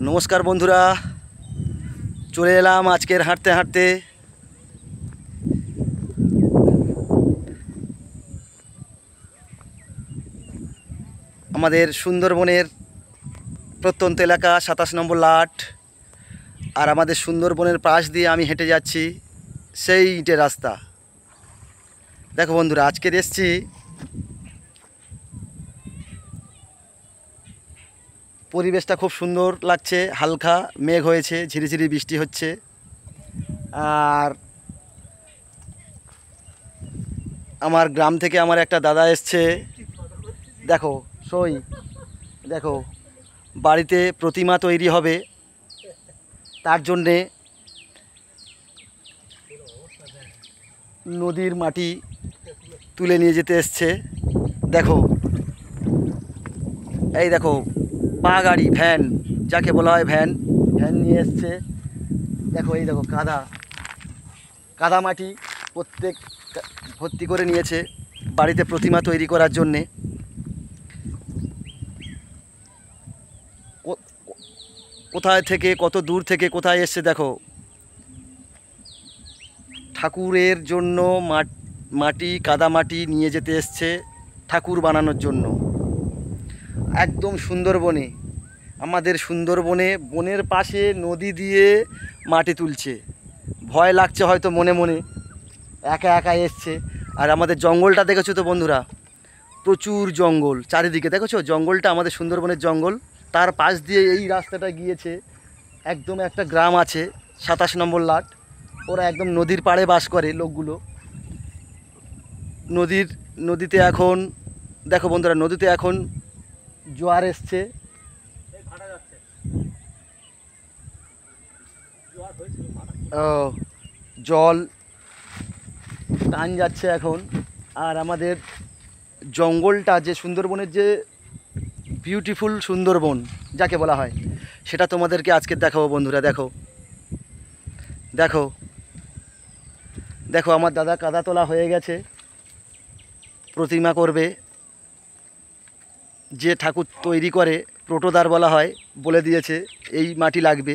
নমস্কার বন্ধুরা, চলে এলাম আজকের হাঁটতে হাঁটতে আমাদের সুন্দরবনের প্রত্যন্ত এলাকা 27 নম্বর লাট। আর আমাদের সুন্দরবনের পাশ দিয়ে আমি হেঁটে যাচ্ছি, সেই ইটের রাস্তা। দেখো বন্ধুরা, আজকের এসছি পরিবেশটা খুব সুন্দর লাগছে, হালকা মেঘ হয়েছে, ঝিরিঝিরি বৃষ্টি হচ্ছে। আর আমার গ্রাম থেকে আমার একটা দাদা এসছে, দেখো সই, দেখো বাড়িতে প্রতিমা তৈরি হবে, তার জন্যে নদীর মাটি তুলে নিয়ে যেতে এসছে। দেখো, এই দেখো পা গাড়ি, ভ্যান যাকে বলা হয়, ভ্যান নিয়ে এসছে। দেখো এই দেখো কাদা মাটি প্রত্যেক ভর্তি করে নিয়েছে বাড়িতে প্রতিমা তৈরি করার জন্যে। কোথায় থেকে, কত দূর থেকে কোথায় এসছে দেখো, ঠাকুরের জন্য মাটি, কাদা মাটি নিয়ে যেতে এসছে ঠাকুর বানানোর জন্য। একদম সুন্দরবনে, আমাদের সুন্দরবনে বনের পাশে নদী দিয়ে মাটি তুলছে। ভয় লাগছে হয়তো মনে মনে, একা একা এসছে। আর আমাদের জঙ্গলটা দেখেছো তো বন্ধুরা, প্রচুর জঙ্গল চারিদিকে, দেখেছো জঙ্গলটা, আমাদের সুন্দরবনের জঙ্গল। তার পাশ দিয়ে এই রাস্তাটা গিয়েছে, একদম একটা গ্রাম আছে 27 নম্বর লাট। ওরা একদম নদীর পাড়ে বাস করে লোকগুলো। নদীতে এখন দেখো বন্ধুরা, নদীতে এখন জোয়ার এসছে। জল টান যাচ্ছে এখন। আর আমাদের জঙ্গলটা, যে সুন্দরবনের যে বিউটিফুল সুন্দরবন যাকে বলা হয়, সেটা তোমাদেরকে আজকে দেখাবো বন্ধুরা। দেখো দেখো দেখো, আমার দাদা কাদা তোলা হয়ে গেছে, প্রতিমা করবে। যে ঠাকুর তৈরি করে প্রোটোদার বলা হয়, বলে দিয়েছে এই মাটি লাগবে,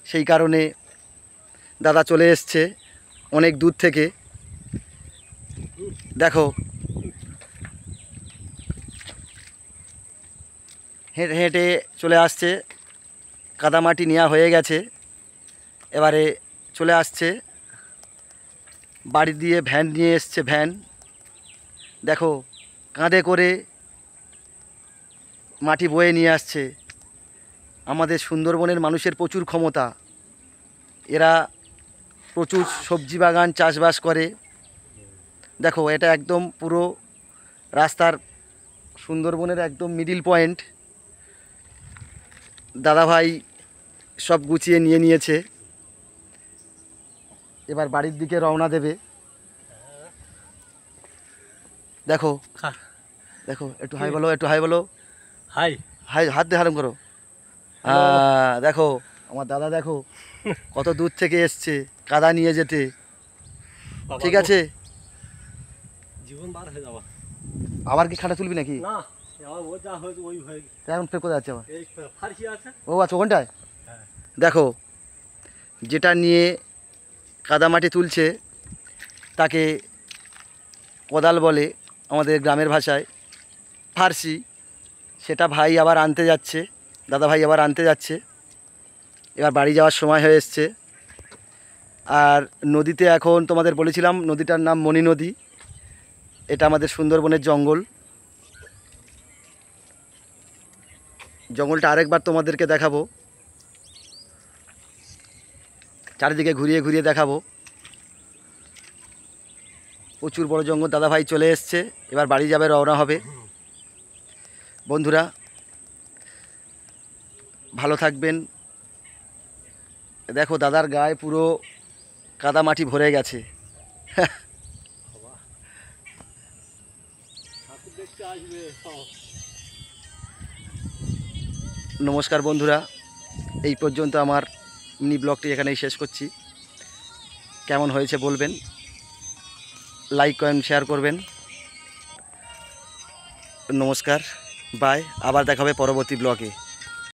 সেই কারণে দাদা চলে এসছে অনেক দূর থেকে। দেখো হেঁটে হেঁটে চলে আসছে, কাদামাটি নেওয়া হয়ে গেছে, এবারে চলে আসছে বাড়ি দিয়ে। ভ্যান নিয়ে এসছে, ভ্যান দেখো কাঁধে করে মাটি বয়ে নিয়ে আসছে। আমাদের সুন্দরবনের মানুষের প্রচুর ক্ষমতা, এরা প্রচুর সবজি বাগান চাষবাস করে। দেখো এটা একদম পুরো রাস্তার, সুন্দরবনের একদম মিডিল পয়েন্ট। দাদাভাই সব গুছিয়ে নিয়ে নিয়েছে, এবার বাড়ির দিকে রওনা দেবে। দেখো দেখো, একটু হাই বলো, একটু হাই বলো, হাই হাই, হাত দিয়ে হারাম করো। দেখো আমার দাদা, দেখো কত দূর থেকে এসছে কাদা নিয়ে যেতে। ঠিক আছে, জীবন বার হয়ে যাওয়া। আবার কি খাটা তুলবি নাকি? না, এখন ফের কোথায় যাচ্ছে আবার? ও আচ্ছা, ওখানটায়। দেখো যেটা নিয়ে কাদামাটি তুলছে তাকে কোদাল বলে আমাদের গ্রামের ভাষায়, ফার্সি। সেটা ভাই আবার আনতে যাচ্ছে, দাদা ভাই আবার আনতে যাচ্ছে। এবার বাড়ি যাওয়ার সময় হয়ে এসছে। আর নদীতে এখন তোমাদের বলেছিলাম, নদীটার নাম মণি নদী। এটা আমাদের সুন্দরবনের জঙ্গলটা আরেকবার তোমাদেরকে দেখাবো, চারিদিকে ঘুরিয়ে ঘুরিয়ে দেখাবো। প্রচুর বড় জঙ্গল। দাদা ভাই চলে এসছে, এবার বাড়ি যাবে, রওনা হবে। বন্ধুরা ভালো থাকবেন। দেখো দাদার গায়ে পুরো কাদামাটি ভরে গেছে। নমস্কার বন্ধুরা, এই পর্যন্ত আমার মিনি ব্লগটি এখানেই শেষ করছি। কেমন হয়েছে বলবেন, লাইক করেন, শেয়ার করবেন। নমস্কার, বাই, আবার দেখা হবে পরবর্তী ব্লগে।